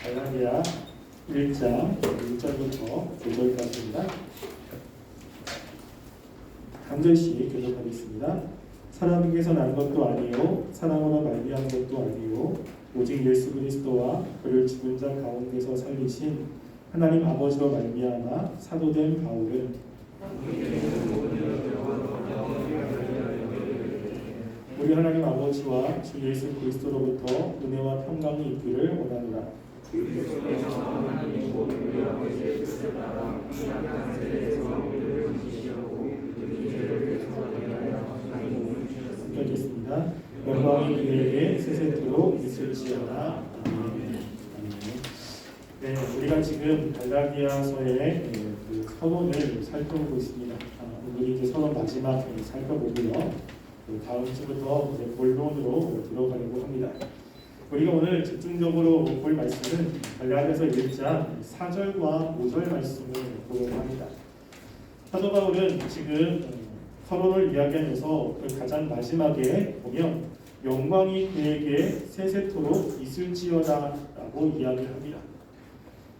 갈라디아 1장 1절부터 5절까지입니다. 한 절씩 교독하겠습니다. 사람에게서 난 것도 아니요 사랑으로 말미암은 것도 아니요 오직 예수 그리스도와 그를 죽은 자 가운데서 살리신 하나님 아버지로 말미암아 사도된 바울은 우리 하나님 아버지와 주 예수 그리스도로부터 은혜와 평강이 있기를 원하노라. 읽겠습니다. 영광이 그에게 세세토록 있을지어다. 아멘. 네, 우리가 지금 갈라디아서의 그 서론을 살펴보고 있습니다. 오늘이 이제 서론 마지막 살펴보고요. 다음 주부터 이제 본론으로 들어가려고 합니다. 우리가 오늘 집중적으로 볼 말씀은 갈라디아서 1장 4절과 5절 말씀을 보려고 합니다. 사도 바울은 지금 서론을 이야기하면서 그 가장 마지막에 보면 영광이 그에게 세세토록 있을지어다 라고 이야기를 합니다.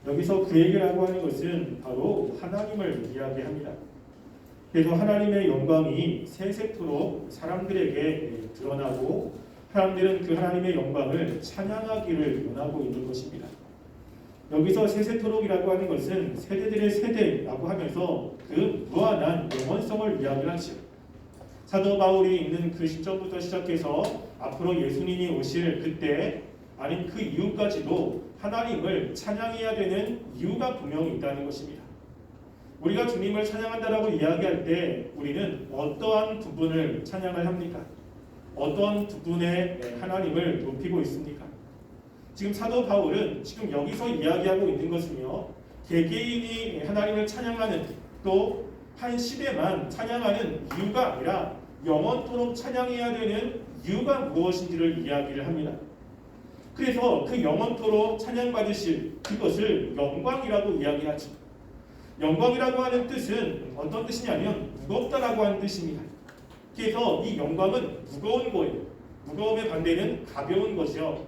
여기서 그에게라고 하는 것은 바로 하나님을 이야기합니다. 그래서 하나님의 영광이 세세토록 사람들에게 드러나고 사람들은 그 하나님의 영광을 찬양하기를 원하고 있는 것입니다. 여기서 세세토록이라고 하는 것은 세대들의 세대라고 하면서 그 무한한 영원성을 이야기하죠. 사도 바울이 있는 그 시점부터 시작해서 앞으로 예수님이 오실 그때 아닌 그 이후까지도 하나님을 찬양해야 되는 이유가 분명히 있다는 것입니다. 우리가 주님을 찬양한다라고 이야기할 때 우리는 어떠한 부분을 찬양을 합니까? 어떤 부분에 하나님을 높이고 있습니까? 지금 사도 바울은 지금 여기서 이야기하고 있는 것은요, 개개인이 하나님을 찬양하는 또 한 시대만 찬양하는 이유가 아니라 영원토록 찬양해야 되는 이유가 무엇인지를 이야기를 합니다. 그래서 그 영원토록 찬양받으실 그것을 영광이라고 이야기하죠. 영광이라고 하는 뜻은 어떤 뜻이냐면 무겁다라고 하는 뜻입니다. 그래서 이 영광은 무거운 거예요. 무거움의 반대는 가벼운 것이요.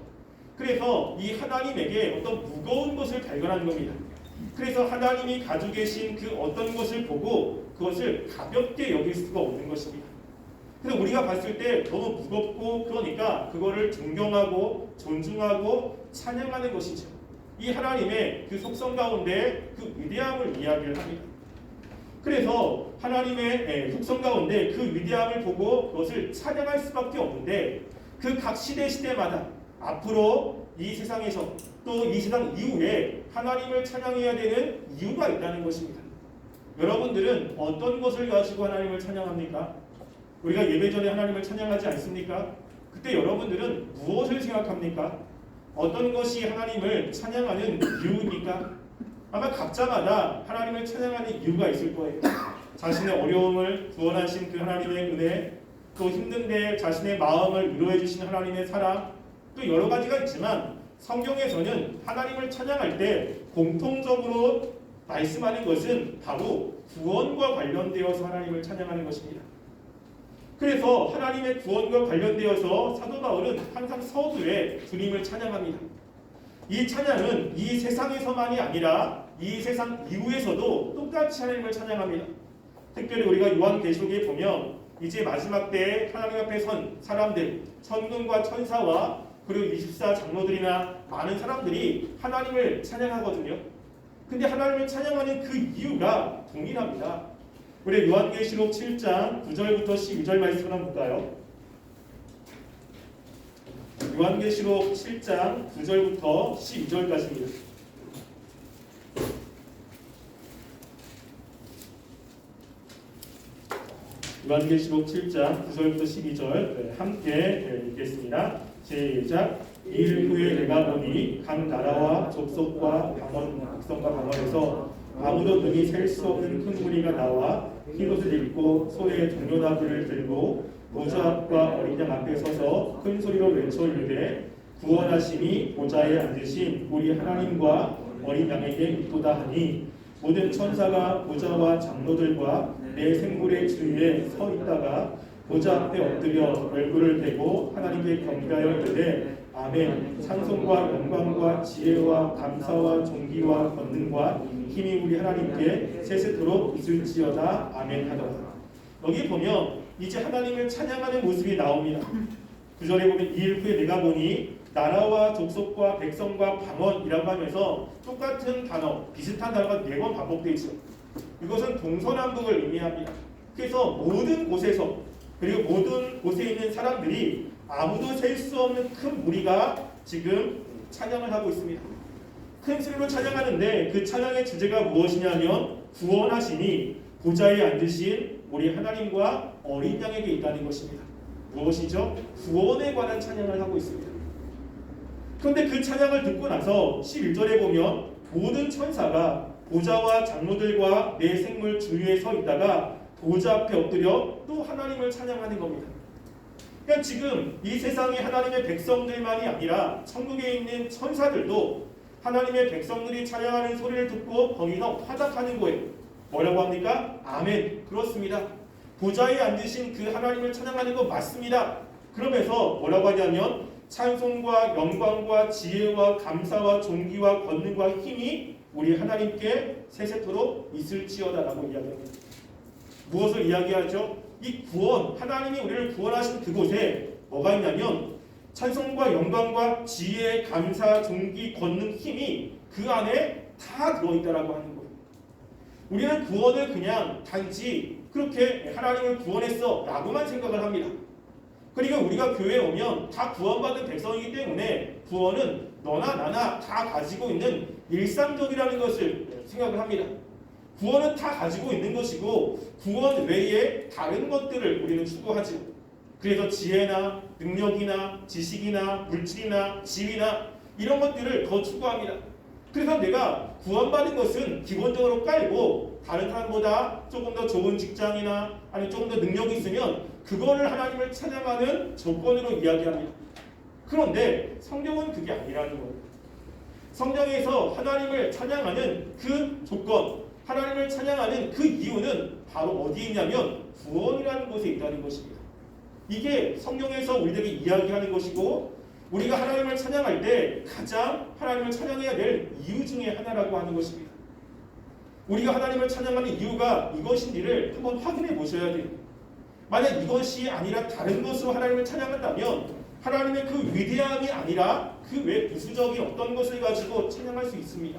그래서 이 하나님에게 어떤 무거운 것을 발견하는 겁니다. 그래서 하나님이 가지고 계신 그 어떤 것을 보고 그것을 가볍게 여길 수가 없는 것입니다. 그래서 우리가 봤을 때 너무 무겁고 그러니까 그거를 존경하고 존중하고 찬양하는 것이죠. 이 하나님의 그 속성 가운데 그 위대함을 이야기를 합니다. 그래서 하나님의 속성 가운데 그 위대함을 보고 그것을 찬양할 수밖에 없는데 그 각 시대마다 앞으로 이 세상에서 또 이 세상 이후에 하나님을 찬양해야 되는 이유가 있다는 것입니다. 여러분들은 어떤 것을 가지고 하나님을 찬양합니까? 우리가 예배 전에 하나님을 찬양하지 않습니까? 그때 여러분들은 무엇을 생각합니까? 어떤 것이 하나님을 찬양하는 이유입니까? 아마 각자마다 하나님을 찬양하는 이유가 있을 거예요. 자신의 어려움을 구원하신 그 하나님의 은혜, 또 힘든데 자신의 마음을 위로해 주신 하나님의 사랑, 또 여러 가지가 있지만 성경에서는 하나님을 찬양할 때 공통적으로 말씀하는 것은 바로 구원과 관련되어서 하나님을 찬양하는 것입니다. 그래서 하나님의 구원과 관련되어서 사도 바울은 항상 서두에 주님을 찬양합니다. 이 찬양은 이 세상에서만이 아니라 이 세상 이후에서도 똑같이 하나님을 찬양합니다. 특별히 우리가 요한계시록에 보면 이제 마지막 때에 하나님 앞에 선 사람들, 천군과 천사와 그리고 24 장로들이나 많은 사람들이 하나님을 찬양하거든요. 근데 하나님을 찬양하는 그 이유가 동일합니다. 우리 요한계시록 7장 9절부터 12절 말씀을 한번 볼까요? 요한계시록 7장 9절부터 12절까지입니다. 요한계시록 7장 9절부터 12절 함께 읽겠습니다. 시작. 이일 후에 내가 보니 각 나라와 족속과 백성과 방언에서 아무도 눈이 셀 수 없는 큰 무리가 나와 흰옷을 입고 손에 종려나귀를 들고 우주 앞과 어린 양 앞에 서서 큰 소리로 외쳐 이르되 구원하심이 보좌에 앉으신 우리 하나님과 어린 양에게 있도다 하니 모든 천사가 보좌와 장로들과 내 생물의 주위에 서 있다가 보좌 앞에 엎드려 얼굴을 대고 하나님께 경배하여 이르되 아멘. 찬송과 영광과 지혜와 감사와 존귀와 권능과 힘이 우리 하나님께 세세토록 있을지어다. 아멘 하더라. 여기 보면 이제 하나님을 찬양하는 모습이 나옵니다. 9절에 보면 이일 후에 내가 보니 나라와 족속과 백성과 방언이라고 하면서 똑같은 단어, 비슷한 단어가 4번 반복되어 있어요. 이것은 동서남북을 의미합니다. 그래서 모든 곳에서 그리고 모든 곳에 있는 사람들이 아무도 셀 수 없는 큰 무리가 지금 찬양을 하고 있습니다. 큰 소리로 찬양하는데 그 찬양의 주제가 무엇이냐면 구원하시니 보좌에 앉으신 우리 하나님과 어린 양에게 있다는 것입니다. 무엇이죠? 구원에 관한 찬양을 하고 있습니다. 그런데 그 찬양을 듣고 나서 11절에 보면 모든 천사가 보좌와 장로들과 내 생물 주위에 서 있다가 보좌 앞에 엎드려 또 하나님을 찬양하는 겁니다. 그러니까 지금 이 세상에 하나님의 백성들만이 아니라 천국에 있는 천사들도 하나님의 백성들이 찬양하는 소리를 듣고 거기서 화답하는 거예요. 뭐라고 합니까? 아멘. 그렇습니다. 보좌에 앉으신 그 하나님을 찬양하는 거 맞습니다. 그러면서 뭐라고 하냐면 찬송과 영광과 지혜와 감사와 존귀와 권능과 힘이 우리 하나님께 세세토록 있을지어다라고 이야기합니다. 무엇을 이야기하죠? 이 구원, 하나님이 우리를 구원하신 그곳에 뭐가 있냐면 찬송과 영광과 지혜, 감사, 존귀, 권능, 힘이 그 안에 다 들어있다라고 하는 거예요. 우리는 구원을 그냥 단지 그렇게 하나님을 구원했어 라고만 생각을 합니다. 그리고 우리가 교회에 오면 다 구원받은 백성이기 때문에 구원은 너나 나나 다 가지고 있는 일상적이라는 것을 생각을 합니다. 구원은 다 가지고 있는 것이고 구원 외에 다른 것들을 우리는 추구하죠. 그래서 지혜나 능력이나 지식이나 물질이나 지위나 이런 것들을 더 추구합니다. 그래서 내가 구원받은 것은 기본적으로 깔고 다른 사람보다 조금 더 좋은 직장이나 아니면 조금 더 능력이 있으면 그거를 하나님을 찬양하는 조건으로 이야기합니다. 그런데 성경은 그게 아니라는 거예요. 성경에서 하나님을 찬양하는 그 조건, 하나님을 찬양하는 그 이유는 바로 어디에 있냐면 구원이라는 곳에 있다는 것입니다. 이게 성경에서 우리들에게 이야기하는 것이고 우리가 하나님을 찬양할 때 가장 하나님을 찬양해야 될 이유 중에 하나라고 하는 것입니다. 우리가 하나님을 찬양하는 이유가 이것인지를 한번 확인해 보셔야 돼요. 만약 이것이 아니라 다른 것으로 하나님을 찬양한다면 하나님의 그 위대함이 아니라 그 외 부수적인 어떤 것을 가지고 찬양할 수 있습니다.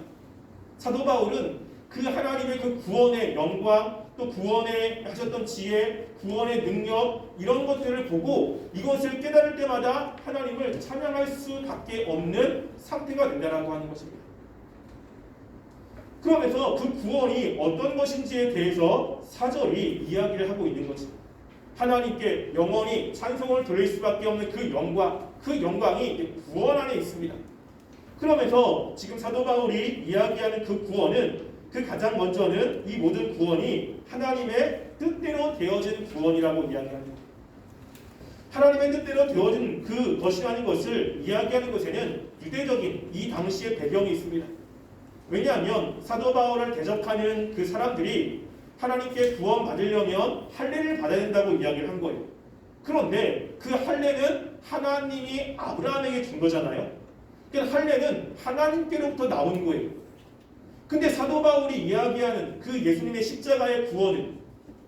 사도 바울은 그 하나님의 그 구원의 영광, 또 구원에 하셨던 지혜, 구원의 능력 이런 것들을 보고 이것을 깨달을 때마다 하나님을 찬양할 수밖에 없는 상태가 된다라고 하는 것입니다. 그러면서 그 구원이 어떤 것인지에 대해서 사절이 이야기를 하고 있는 것입니다. 하나님께 영원히 찬송을 돌릴 수밖에 없는 그 영광, 그 영광이 구원 안에 있습니다. 그러면서 지금 사도 바울이 이야기하는 그 구원은 그 가장 먼저는 이 모든 구원이 하나님의 뜻대로 되어진 구원이라고 이야기합니다. 하나님의 뜻대로 되어진 그 것이라는 것을 이야기하는 것에는 유대적인 이 당시의 배경이 있습니다. 왜냐하면 사도 바울을 대적하는 그 사람들이 하나님께 구원받으려면 할례를 받아야 된다고 이야기를 한 거예요. 그런데 그 할례는 하나님이 아브라함에게 준 거잖아요. 그러니까 할례는 하나님께로부터 나온 거예요. 근데 사도 바울이 이야기하는 그 예수님의 십자가의 구원은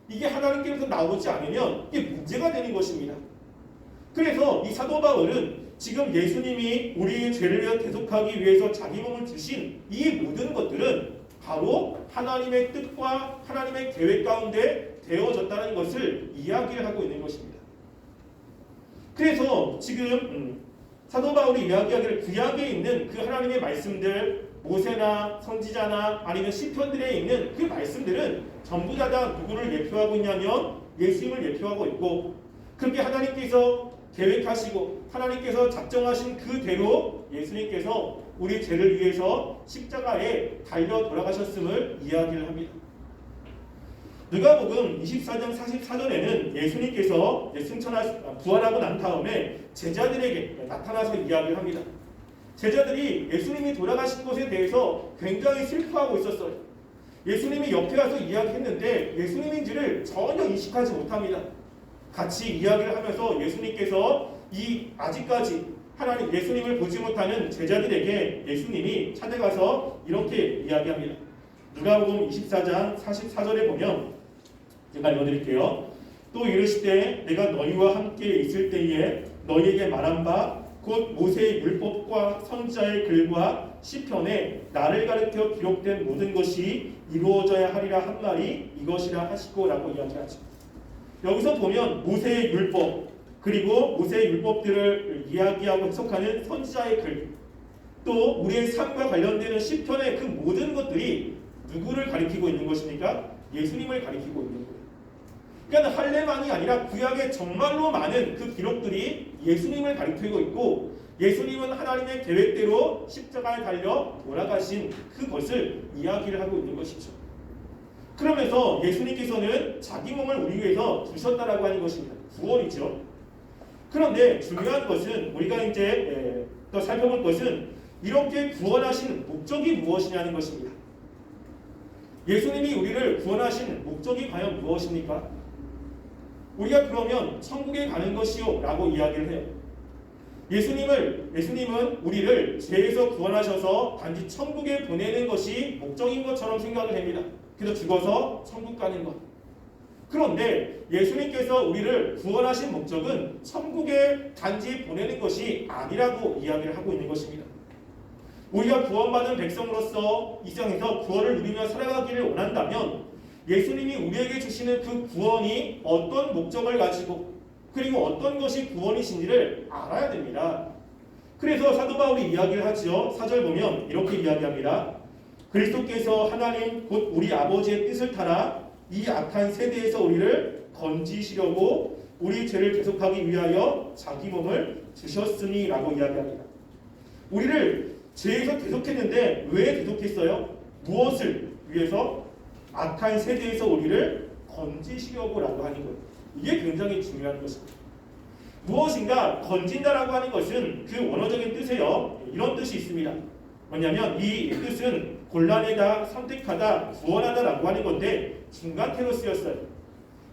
이게 하나님께로부터 나오지 않으면 이게 문제가 되는 것입니다. 그래서 이 사도 바울은 지금 예수님이 우리의 죄를 위해 대속하기 위해서 자기 몸을 주신 이 모든 것들은 바로 하나님의 뜻과 하나님의 계획 가운데 되어졌다는 것을 이야기를 하고 있는 것입니다. 그래서 지금 사도 바울이 이야기하기를 구약에 있는 그 하나님의 말씀들, 모세나 선지자나 아니면 시편들에 있는 그 말씀들은 전부 다 누구를 예표하고 있냐면 예수님을 예표하고 있고, 그렇게 하나님께서 계획하시고 하나님께서 작정하신 그대로 예수님께서 우리 죄를 위해서 십자가에 달려 돌아가셨음을 이야기를 합니다. 누가복음 24장 44절에는 예수님께서 부활하고 난 다음에 제자들에게 나타나서 이야기를 합니다. 제자들이 예수님이 돌아가신 것에 대해서 굉장히 슬퍼하고 있었어요. 예수님이 옆에 가서 이야기했는데 예수님인지를 전혀 인식하지 못합니다. 같이 이야기를 하면서 예수님께서 이 아직까지 하나님 예수님을 보지 못하는 제자들에게 예수님이 찾아가서 이렇게 이야기합니다. 누가복음 24장 44절에 보면 제가 읽어드릴게요. 또 이르시되 내가 너희와 함께 있을 때에 너희에게 말한 바 곧 모세의 율법과 선지자의 글과 시편에 나를 가르쳐 기록된 모든 것이 이루어져야 하리라 한 말이 이것이라 하시고라고 이야기하죠. 여기서 보면 모세의 율법 그리고 모세의 율법들을 이야기하고 해석하는 선지자의 글, 또 우리의 삶과 관련되는 시편의 그 모든 것들이 누구를 가리키고 있는 것입니까? 예수님을 가리키고 있는 거예요. 그러니까 할례만이 아니라 구약에 정말로 많은 그 기록들이 예수님을 가리키고 있고, 예수님은 하나님의 계획대로 십자가에 달려 돌아가신 그것을 이야기를 하고 있는 것이죠. 그러면서 예수님께서는 자기 몸을 우리 위해서 주셨다라고 하는 것입니다. 구원이죠. 그런데 중요한 것은 우리가 이제 또 살펴볼 것은 이렇게 구원하신 목적이 무엇이냐는 것입니다. 예수님이 우리를 구원하신 목적이 과연 무엇입니까? 우리가 그러면 천국에 가는 것이요 라고 이야기를 해요. 예수님은 우리를 죄에서 구원하셔서 단지 천국에 보내는 것이 목적인 것처럼 생각을 합니다. 그래서 죽어서 천국 가는 것. 그런데 예수님께서 우리를 구원하신 목적은 천국에 단지 보내는 것이 아니라고 이야기를 하고 있는 것입니다. 우리가 구원받은 백성으로서 이 세상에서 구원을 누리며 살아가기를 원한다면 예수님이 우리에게 주시는 그 구원이 어떤 목적을 가지고 그리고 어떤 것이 구원이신지를 알아야 됩니다. 그래서 사도 바울이 이야기를 하죠. 4절 보면 이렇게 이야기합니다. 그리스도께서 하나님 곧 우리 아버지의 뜻을 따라 이 악한 세대에서 우리를 건지시려고 우리 죄를 대속하기 위하여 자기 몸을 주셨으니 라고 이야기합니다. 우리를 죄에서 대속했는데 왜 대속했어요? 무엇을 위해서? 악한 세대에서 우리를 건지시려고 라고 하는 거예요. 이게 굉장히 중요한 것입니다. 무엇인가 건진다라고 하는 것은 그 원어적인 뜻에요. 이런 뜻이 있습니다. 뭐냐면 이 뜻은 곤란하다, 선택하다, 구원하다라고 하는 건데 중간태로 쓰였어요.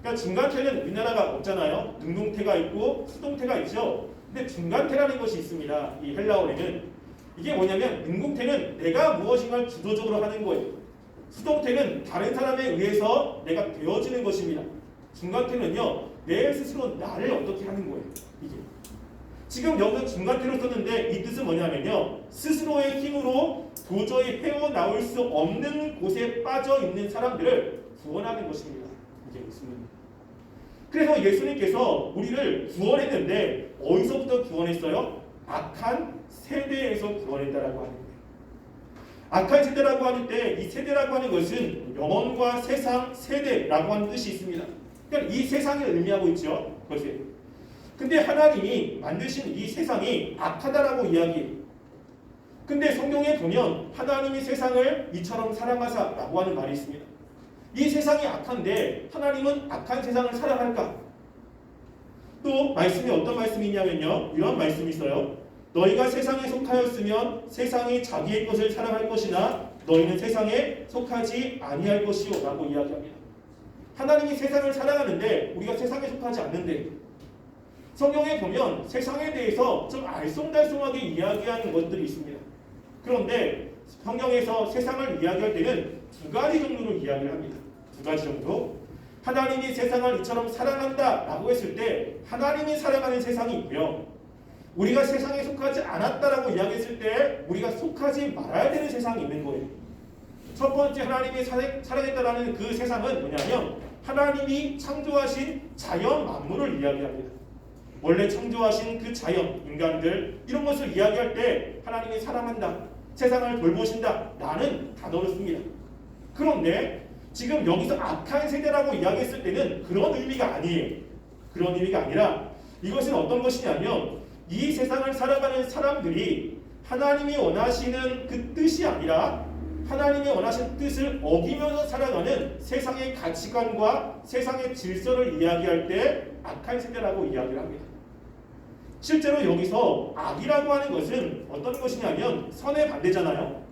그러니까 중간태는 우리나라가 없잖아요. 능동태가 있고 수동태가 있죠. 근데 중간태라는 것이 있습니다. 이 헬라어에는 이게 뭐냐면 능동태는 내가 무엇인가를 주도적으로 하는 거예요. 수동태는 다른 사람에 의해서 내가 되어지는 것입니다. 중간태는요, 내 스스로 나를 어떻게 하는 거예요. 이게 지금 여기서 중간태로 썼는데 이 뜻은 뭐냐면요, 스스로의 힘으로 도저히 헤어나올 수 없는 곳에 빠져 있는 사람들을 구원하는 것입니다. 이게 무슨 말이에요? 그래서 예수님께서 우리를 구원했는데 어디서부터 구원했어요? 악한 세대에서 구원했다라고 하는 거예요. 악한 세대라고 하는 때 이 세대라고 하는 것은 영혼과 세상, 세대라고 하는 뜻이 있습니다. 그러니까 이 세상을 의미하고 있죠. 그것이. 근데 하나님이 만드신 이 세상이 악하다라고 이야기해요. 근데 성경에 보면 하나님이 세상을 이처럼 사랑하사라고 하는 말이 있습니다. 이 세상이 악한데 하나님은 악한 세상을 사랑할까? 또 말씀이 어떤 말씀이냐면요, 이런 말씀이 있어요. 너희가 세상에 속하였으면 세상이 자기의 것을 사랑할 것이나 너희는 세상에 속하지 아니할 것이요 라고 이야기합니다. 하나님이 세상을 사랑하는데 우리가 세상에 속하지 않는데, 성경에 보면 세상에 대해서 좀 알쏭달쏭하게 이야기하는 것들이 있습니다. 그런데 성경에서 세상을 이야기할 때는 두 가지 정도로 이야기를 합니다. 두 가지 정도. 하나님이 세상을 이처럼 사랑한다 라고 했을 때 하나님이 사랑하는 세상이 있고요, 우리가 세상에 속하지 않았다라고 이야기했을 때 우리가 속하지 말아야 되는 세상이 있는 거예요. 첫 번째 하나님이 사랑했다라는 그 세상은 뭐냐면 하나님이 창조하신 자연 만물을 이야기합니다. 원래 창조하신 그 자연, 인간들 이런 것을 이야기할 때 하나님이 사랑한다, 세상을 돌보신다 라는 단어를 씁니다. 그런데 지금 여기서 악한 세대라고 이야기했을 때는 그런 의미가 아니에요. 그런 의미가 아니라 이것은 어떤 것이냐면 이 세상을 살아가는 사람들이 하나님이 원하시는 그 뜻이 아니라 하나님이 원하시는 뜻을 어기면서 살아가는 세상의 가치관과 세상의 질서를 이야기할 때 악한 세대라고 이야기를 합니다. 실제로 여기서 악이라고 하는 것은 어떤 것이냐면 선의 반대잖아요.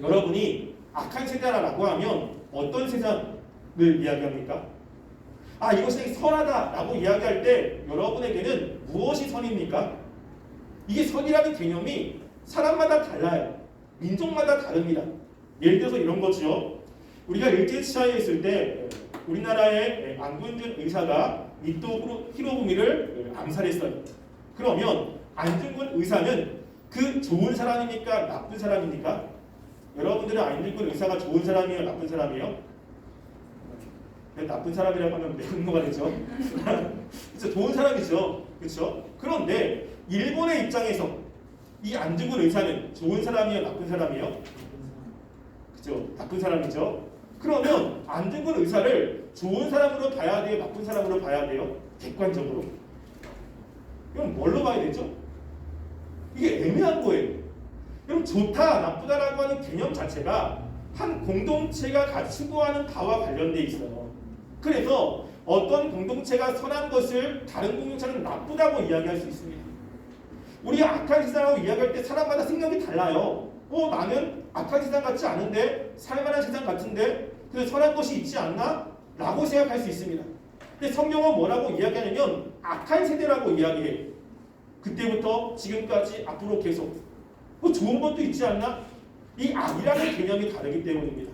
여러분이 악한 세대라고 하면 어떤 세상을 이야기합니까? 이것이 선하다라고 이야기할 때 여러분에게는 무엇이 선입니까? 이게 선이라는 개념이 사람마다 달라요. 민족마다 다릅니다. 예를 들어서 이런 거죠. 우리가 일제치하에 있을 때 우리나라의 안근준 의사가 이토 히로부미를 암살했어요. 그러면 안중근 의사는 그 좋은 사람입니까? 나쁜 사람입니까? 여러분들은 안중근 의사가 좋은 사람이에요? 나쁜 사람이에요? 나쁜 사람이라고 하면 매운 거가 되죠. 그렇죠? 좋은 사람이죠. 그렇죠? 그런데 일본의 입장에서 이 안중근 의사는 좋은 사람이에요? 나쁜 사람이에요? 그렇죠? 나쁜 사람이죠. 그러면 안중근 의사를 좋은 사람으로 봐야 돼요? 나쁜 사람으로 봐야 돼요? 객관적으로. 그럼 뭘로 봐야 되죠? 이게 애매한 거예요. 그럼 좋다, 나쁘다라고 하는 개념 자체가 한 공동체가 추구하는 바와 관련돼 있어요. 그래서 어떤 공동체가 선한 것을 다른 공동체는 나쁘다고 이야기할 수 있습니다. 우리가 악한 세상이라고 이야기할 때 사람마다 생각이 달라요. 나는 악한 세상 같지 않은데 살만한 세상 같은데 그래서 선한 것이 있지 않나? 라고 생각할 수 있습니다. 근데 성경은 뭐라고 이야기하냐면 악한 세대라고 이야기해요. 그때부터 지금까지 앞으로 계속 좋은 것도 있지 않나? 이 악이라는 개념이 다르기 때문입니다.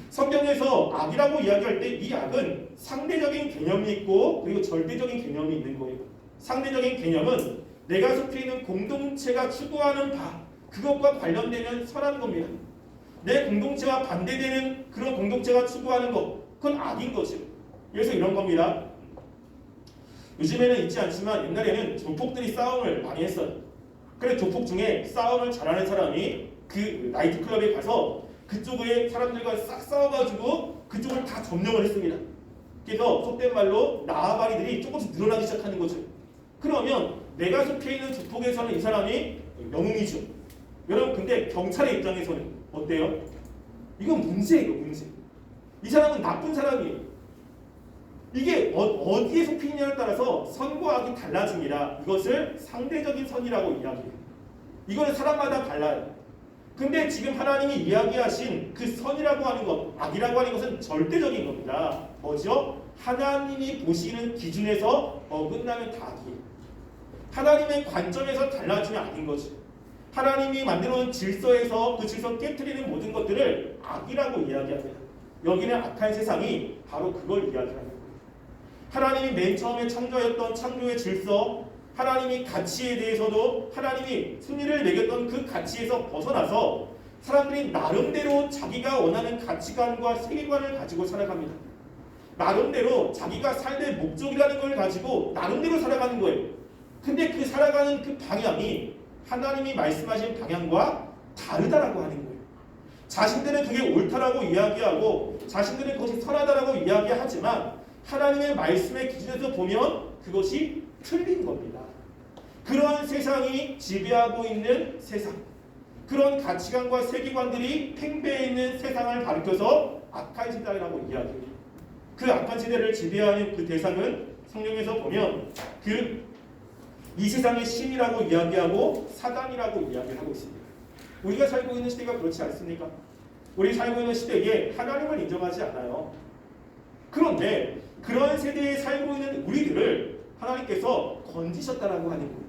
성경에서 악이라고 이야기할 때 이 악은 상대적인 개념이 있고 그리고 절대적인 개념이 있는 거예요. 상대적인 개념은 내가 속해 있는 공동체가 추구하는 바 그것과 관련되면 선한 겁니다. 내 공동체와 반대되는 그런 공동체가 추구하는 것 그건 악인 거죠. 그래서 이런 겁니다. 요즘에는 있지 않지만 옛날에는 조폭들이 싸움을 많이 했어요. 그래서 조폭 중에 싸움을 잘하는 사람이 그 나이트클럽에 가서 그쪽의 사람들과 싹 싸워가지고 그쪽을 다 점령을 했습니다. 그래서 속된 말로 나아바리들이 조금씩 늘어나기 시작하는 거죠. 그러면 내가 속해 있는 조폭에서는 이 사람이 영웅이죠. 여러분 근데 경찰의 입장에서는 어때요? 이건 문제예요, 문제. 이 사람은 나쁜 사람이에요. 이게 어디에 속해 있냐에 따라서 선과 악이 달라집니다. 이것을 상대적인 선이라고 이야기해요. 이거는 사람마다 달라요. 근데 지금 하나님이 이야기하신 그 선이라고 하는 것, 악이라고 하는 것은 절대적인 겁니다. 뭐죠? 하나님이 보시는 기준에서 어긋나면 다 악이에요. 하나님의 관점에서 달라지면 악인 거죠. 하나님이 만들어 놓은 질서에서 그 질서 깨트리는 모든 것들을 악이라고 이야기합니다. 여기는 악한 세상이 바로 그걸 이야기하는 거예요. 하나님이 맨 처음에 창조했던 창조의 질서, 하나님이 가치에 대해서도 하나님이 승리를 매겼던 그 가치에서 벗어나서 사람들이 나름대로 자기가 원하는 가치관과 세계관을 가지고 살아갑니다. 나름대로 자기가 삶의 목적이라는 걸 가지고 나름대로 살아가는 거예요. 근데 그 살아가는 그 방향이 하나님이 말씀하신 방향과 다르다라고 하는 거예요. 자신들은 그게 옳다라고 이야기하고 자신들은 그것이 선하다라고 이야기하지만 하나님의 말씀의 기준에서 보면 그것이 틀린 겁니다. 그런 세상이 지배하고 있는 세상, 그런 가치관과 세계관들이 팽배해 있는 세상을 가리켜서 악한 세대라고 이야기해요. 그 악한 세대를 지배하는 그 대상은 성경에서 보면 이 세상의 신이라고 이야기하고 사단이라고 이야기하고 있습니다. 우리가 살고 있는 시대가 그렇지 않습니까? 우리 살고 있는 시대에 하나님을 인정하지 않아요. 그런데 그런 세대에 살고 있는 우리들을 하나님께서 건지셨다라고 하는 거예요.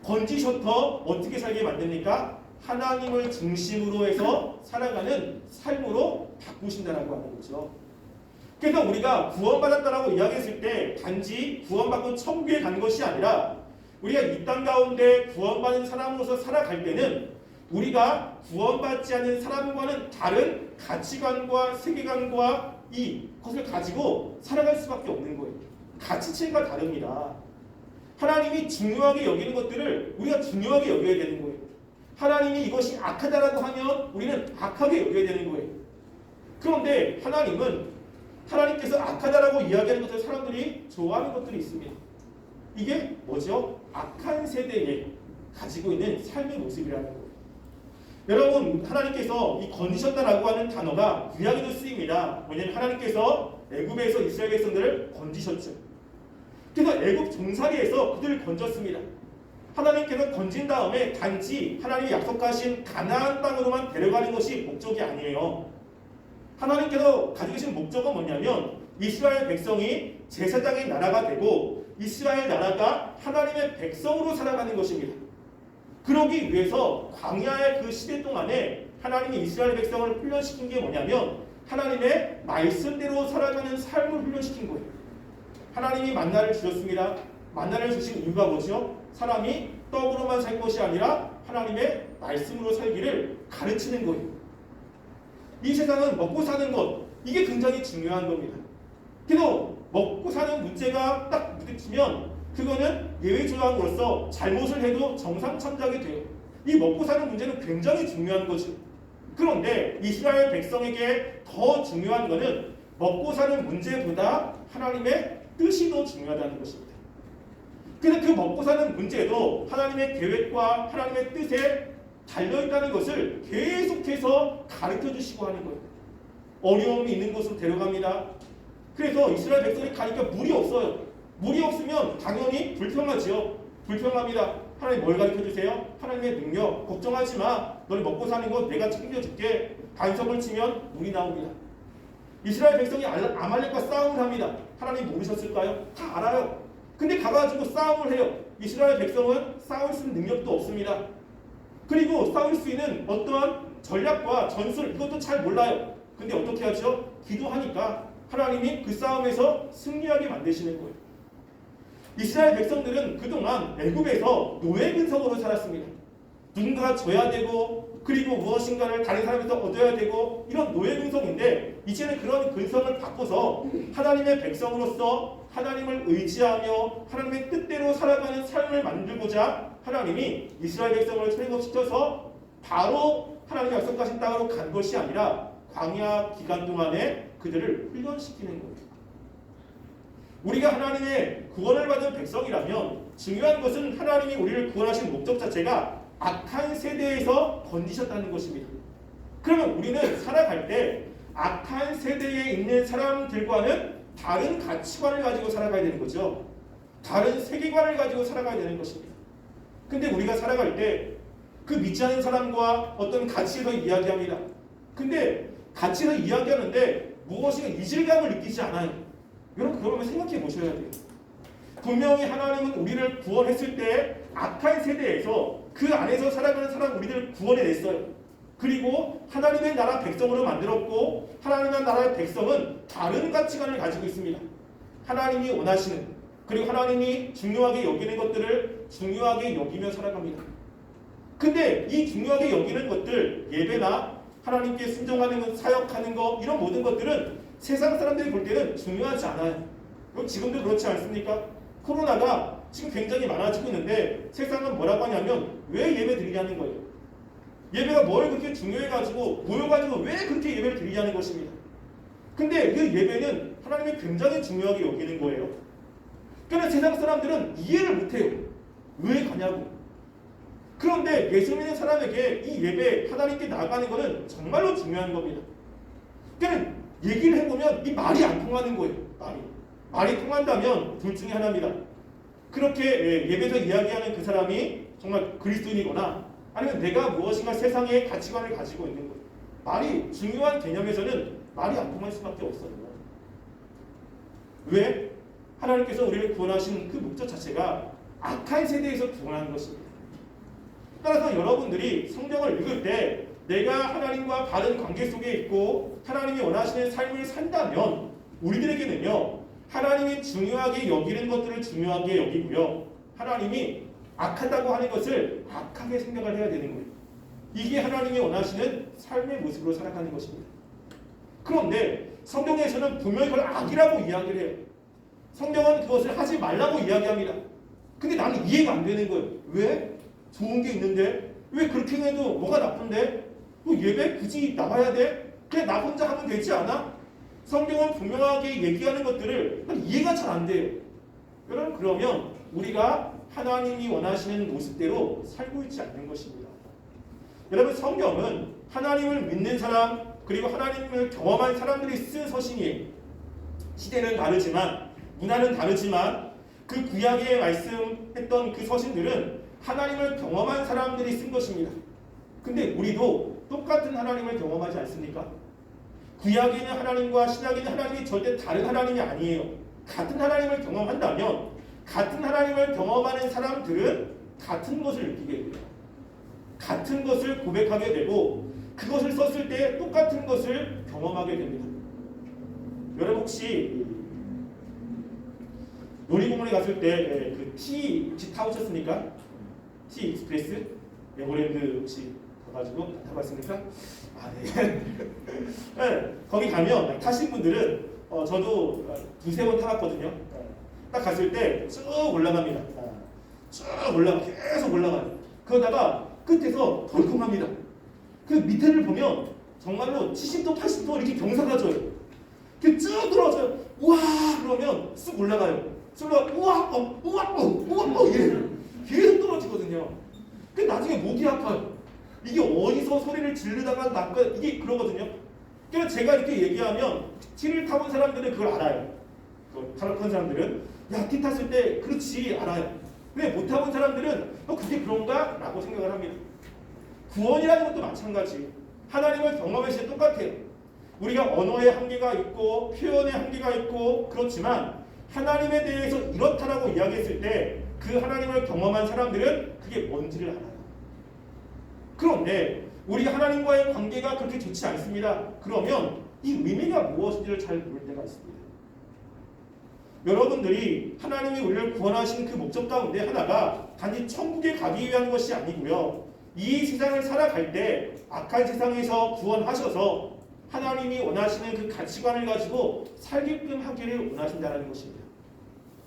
건지셔서 어떻게 살게 만듭니까? 하나님을 중심으로 해서 살아가는 삶으로 바꾸신다라고 하는 거죠. 그래서 우리가 구원받았다라고 이야기했을 때 단지 구원받고 천국에 가는 것이 아니라 우리가 이 땅 가운데 구원받은 사람으로서 살아갈 때는 우리가 구원받지 않은 사람과는 다른 가치관과 세계관과 이것을 가지고 살아갈 수밖에 없는 거예요. 가치체가 다릅니다. 하나님이 중요하게 여기는 것들을 우리가 중요하게 여겨야 되는 거예요. 하나님이 이것이 악하다라고 하면 우리는 악하게 여겨야 되는 거예요. 그런데 하나님께서 악하다라고 이야기하는 것을 사람들이 좋아하는 것들이 있습니다. 이게 뭐죠? 악한 세대에 가지고 있는 삶의 모습이라는 거예요. 여러분, 하나님께서 이 건지셨다라고 하는 단어가 구약에도 쓰입니다. 왜냐하면 하나님께서 애굽에서 이스라엘 백성들을 건지셨죠. 그래서 애굽 종살이에서 그들을 건졌습니다. 하나님께서 건진 다음에 단지 하나님이 약속하신 가나안 땅으로만 데려가는 것이 목적이 아니에요. 하나님께서 가지고 계신 목적은 뭐냐면 이스라엘 백성이 제사장의 나라가 되고 이스라엘 나라가 하나님의 백성으로 살아가는 것입니다. 그러기 위해서 광야의 그 시대 동안에 하나님이 이스라엘 백성을 훈련시킨 게 뭐냐면 하나님의 말씀대로 살아가는 삶을 훈련시킨 거예요. 하나님이 만나를 주셨습니다. 만나를 주신 이유가 뭐죠? 사람이 떡으로만 살 것이 아니라 하나님의 말씀으로 살기를 가르치는 거예요. 이 세상은 먹고 사는 것, 이게 굉장히 중요한 겁니다. 그래도 먹고 사는 문제가 딱 부딪히면 그거는 예외 조항으로서 잘못을 해도 정상참작이 돼요. 이 먹고 사는 문제는 굉장히 중요한 거죠. 그런데 이스라엘 백성에게 더 중요한 것은 먹고 사는 문제보다 하나님의 뜻이 더 중요하다는 것입니다. 그래서 그 먹고 사는 문제도 하나님의 계획과 하나님의 뜻에 달려있다는 것을 계속해서 가르쳐 주시고 하는 거예요. 어려움이 있는 곳으로 데려갑니다. 그래서 이스라엘 백성이 가니까 물이 없어요. 물이 없으면 당연히 불평하지요. 불평합니다. 하나님 뭘 가르쳐 주세요? 하나님의 능력. 걱정하지 마. 너를 먹고 사는 거 내가 책임져 줄게. 반석을 치면 물이 나옵니다. 이스라엘 백성이 아말렉과 싸움을 합니다. 하나님 모르셨을까요? 다 알아요. 근데 가가지고 싸움을 해요. 이스라엘 백성은 싸울 수 있는 능력도 없습니다. 그리고 싸울 수 있는 어떠한 전략과 전술 이것도 잘 몰라요. 근데 어떻게 하죠? 기도하니까 하나님이 그 싸움에서 승리하게 만드시는 거예요. 이스라엘 백성들은 그동안 애굽에서 노예 근성으로 살았습니다. 누군가가 줘야 되고 그리고 무엇인가를 다른 사람에서 얻어야 되고 이런 노예 근성인데 이제는 그런 근성을 바꿔서 하나님의 백성으로서 하나님을 의지하며 하나님의 뜻대로 살아가는 삶을 만들고자 하나님이 이스라엘 백성을 출애굽시켜서 바로 하나님이 약속하신 땅으로 간 것이 아니라 광야 기간 동안에 그들을 훈련시키는 거예요. 우리가 하나님의 구원을 받은 백성이라면 중요한 것은 하나님이 우리를 구원하신 목적 자체가 악한 세대에서 건지셨다는 것입니다. 그러면 우리는 살아갈 때 악한 세대에 있는 사람들과는 다른 가치관을 가지고 살아가야 되는 거죠. 다른 세계관을 가지고 살아가야 되는 것입니다. 근데 우리가 살아갈 때 그 믿지 않는 사람과 어떤 가치에서 이야기합니다. 근데 가치에서 이야기하는데 무엇인가 이질감을 느끼지 않아요. 여러분 그걸 한번 생각해 보셔야 돼요. 분명히 하나님은 우리를 구원했을 때 악한 세대에서 그 안에서 살아가는 사람 우리들을 구원해냈어요. 그리고 하나님의 나라 백성으로 만들었고 하나님의 나라의 백성은 다른 가치관을 가지고 있습니다. 하나님이 원하시는 그리고 하나님이 중요하게 여기는 것들을 중요하게 여기며 살아갑니다. 근데 이 중요하게 여기는 것들 예배나 하나님께 순종하는 것, 사역하는 것 이런 모든 것들은 세상 사람들이 볼 때는 중요하지 않아요. 지금도 그렇지 않습니까? 코로나가 지금 굉장히 많아지고 있는데 세상은 뭐라고 하냐면 왜 예배 드리냐는 거예요. 예배가 뭘 그렇게 중요해가지고 모여가지고 왜 그렇게 예배를 드리냐는 것입니다. 근데 그 예배는 하나님이 굉장히 중요하게 여기는 거예요. 그러나 세상 사람들은 이해를 못해요. 왜 가냐고. 그런데 예수 믿는 사람에게 이 예배 하나님께 나아가는 것은 정말로 중요한 겁니다. 그러니까 얘기를 해보면 이 말이 안 통하는 거예요. 말이 통한다면 둘 중에 하나입니다. 그렇게 예배에서 이야기하는 그 사람이 정말 그리스도인이거나 아니면 내가 무엇인가 세상의 가치관을 가지고 있는 거예요. 말이 중요한 개념에서는 말이 안 통할 수밖에 없어요. 왜? 하나님께서 우리를 구원하신 그 목적 자체가 악한 세대에서 구원하는 것입니다. 따라서 여러분들이 성경을 읽을 때 내가 하나님과 바른 관계 속에 있고 하나님이 원하시는 삶을 산다면 우리들에게는요 하나님이 중요하게 여기는 것들을 중요하게 여기고요 하나님이 악하다고 하는 것을 악하게 생각을 해야 되는 거예요. 이게 하나님이 원하시는 삶의 모습으로 살아가는 것입니다. 그런데 성경에서는 분명히 그걸 악이라고 이야기를 해요. 성경은 그것을 하지 말라고 이야기합니다. 근데 나는 이해가 안 되는 거예요. 왜? 좋은 게 있는데 왜 그렇게 해도 뭐가 나쁜데? 뭐 예배 굳이 나와야 돼? 그냥 나 혼자 하면 되지 않아? 성경은 분명하게 얘기하는 것들을 이해가 잘 안 돼요. 여러분 그러면 우리가 하나님이 원하시는 모습대로 살고 있지 않는 것입니다. 여러분 성경은 하나님을 믿는 사람 그리고 하나님을 경험한 사람들이 쓴 서신이에요. 시대는 다르지만 문화는 다르지만 그 구약에 말씀했던 그 서신들은 하나님을 경험한 사람들이 쓴 것입니다. 근데 우리도 똑같은 하나님을 경험하지 않습니까? 구약에 있는 하나님과 신약에 있는 하나님이 절대 다른 하나님이 아니에요. 같은 하나님을 경험한다면 같은 하나님을 경험하는 사람들은 같은 것을 느끼게 돼요. 같은 것을 고백하게 되고 그것을 썼을 때 똑같은 것을 경험하게 됩니다. 여러분 혹시 놀이공원에 갔을 때 그 T 혹시 타보셨습니까? T 익스프레스? 에버랜드 혹시 가가지고 타봤습니까? 아 네. 네. 거기 가면 타신 분들은 저도 두세 번 타봤거든요. 딱 갔을 때 쭉 올라갑니다. 쭉 올라가 계속 올라가요. 그러다가 끝에서 덜컹합니다. 그 밑에를 보면 정말로 70도 80도 이렇게 경사가 져요. 이렇게 쭉 들어와서 우와 그러면 쑥 올라가요. 쑥 올라가 우와 우와 이래요. 계속 떨어지거든요. 그 나중에 목이 아파요. 이게 어디서 소리를 지르다가 나까 이게 그러거든요. 그러니까 제가 이렇게 얘기하면 T를 타본 사람들은 그걸 알아요. 타본 사람들은 야 T 탔을 때 그렇지 알아요. 근데 못 타본 사람들은 그게 그런가? 라고 생각을 합니다. 구원이라는 것도 마찬가지. 하나님을 경험했을 때 똑같아요. 우리가 언어의 한계가 있고 표현의 한계가 있고 그렇지만 하나님에 대해서 이렇다라고 이야기했을 때 그 하나님을 경험한 사람들은 그게 뭔지를 알아요. 그런데 우리가 하나님과의 관계가 그렇게 좋지 않습니다. 그러면 이 의미가 무엇인지를 잘 모를 때가 있습니다. 여러분들이 하나님이 우리를 구원하신 그 목적 가운데 하나가 단지 천국에 가기 위한 것이 아니고요. 이 세상을 살아갈 때 악한 세상에서 구원하셔서 하나님이 원하시는 그 가치관을 가지고 살게끔 하기를 원하신다는 것입니다.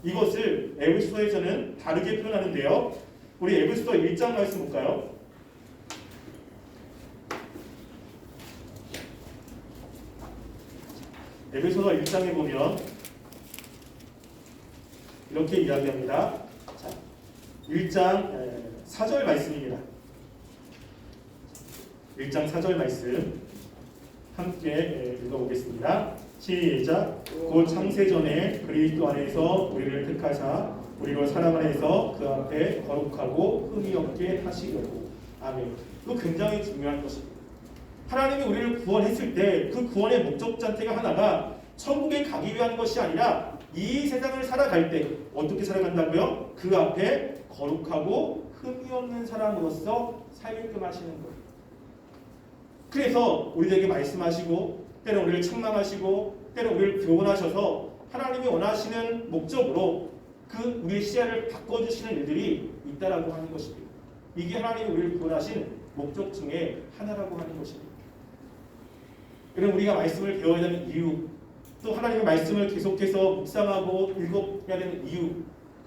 이것을 에베소서에서는 다르게 표현하는데요. 우리 에베소서 1장 말씀 볼까요? 에베소서 1장에 보면 이렇게 이야기합니다. 자, 1장 4절 말씀입니다. 1장 4절 말씀 함께 읽어보겠습니다. 시작. 곧 창세전에 그리스도 안에서 우리를 택하사 우리로 사랑 안에서 그 앞에 거룩하고 흠이 없게 하시려고. 아멘. 이거 굉장히 중요한 것입니다. 하나님이 우리를 구원했을 때 그 구원의 목적 자체가 하나가 천국에 가기 위한 것이 아니라 이 세상을 살아갈 때 어떻게 살아간다고요? 그 앞에 거룩하고 흠이 없는 사람으로서 살게끔 하시는 거예요. 그래서 우리에게 말씀하시고 때로 우리를 책망하시고 때로 우리를 교훈하셔서 하나님이 원하시는 목적으로 그 우리의 시야를 바꿔주시는 일들이 있다라고 하는 것입니다. 이게 하나님이 우리를 구원하신 목적 중에 하나라고 하는 것입니다. 그럼 우리가 말씀을 배워야 되는 이유, 또 하나님의 말씀을 계속해서 묵상하고 읽어야 되는 이유,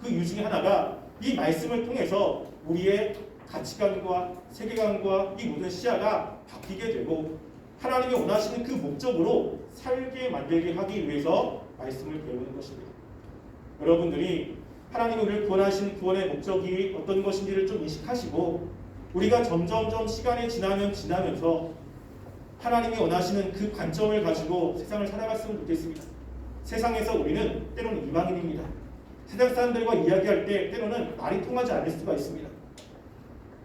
그 이유 중에 하나가 이 말씀을 통해서 우리의 가치관과 세계관과 이 모든 시야가 바뀌게 되고 하나님이 원하시는 그 목적으로 살게 만들게 하기 위해서 말씀을 배우는 것입니다. 여러분들이 하나님이 우리를 구원하신 구원의 목적이 어떤 것인지를 좀 인식하시고 우리가 점점점 시간이 지나면서 하나님이 원하시는 그 관점을 가지고 세상을 살아갔으면 좋겠습니다. 세상에서 우리는 때로는 이방인입니다. 세상 사람들과 이야기할 때 때로는 말이 통하지 않을 수가 있습니다.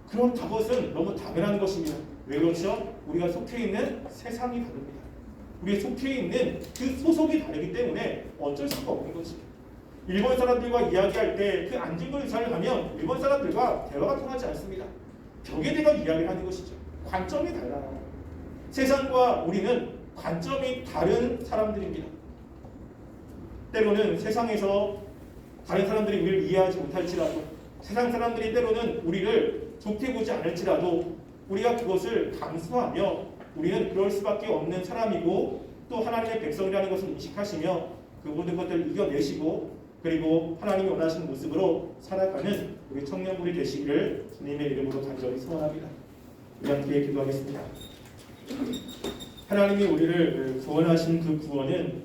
그럼 그것은 너무 당연한 것입니다. 왜 그렇죠? 우리가 속해 있는 세상이 다릅니다. 우리가 속해 있는 그 소속이 다르기 때문에 어쩔 수가 없는 것입니다. 일본 사람들과 이야기할 때 그 안진걸 의사를 가면 일본 사람들과 대화가 통하지 않습니다. 벽에 대가 이야기를 하는 것이죠. 관점이 달라요. 세상과 우리는 관점이 다른 사람들입니다. 때로는 세상에서 다른 사람들이 우리를 이해하지 못할지라도 세상 사람들이 때로는 우리를 좋게 보지 않을지라도 우리가 그것을 감수하며 우리는 그럴 수밖에 없는 사람이고 또 하나님의 백성이라는 것을 인식하시며 그 모든 것들을 이겨내시고 그리고 하나님이 원하시는 모습으로 살아가는 우리 청년들이 되시기를 주님의 이름으로 간절히 소원합니다. 우리 함께 기도하겠습니다. 하나님이 우리를 구원하신 그 구원은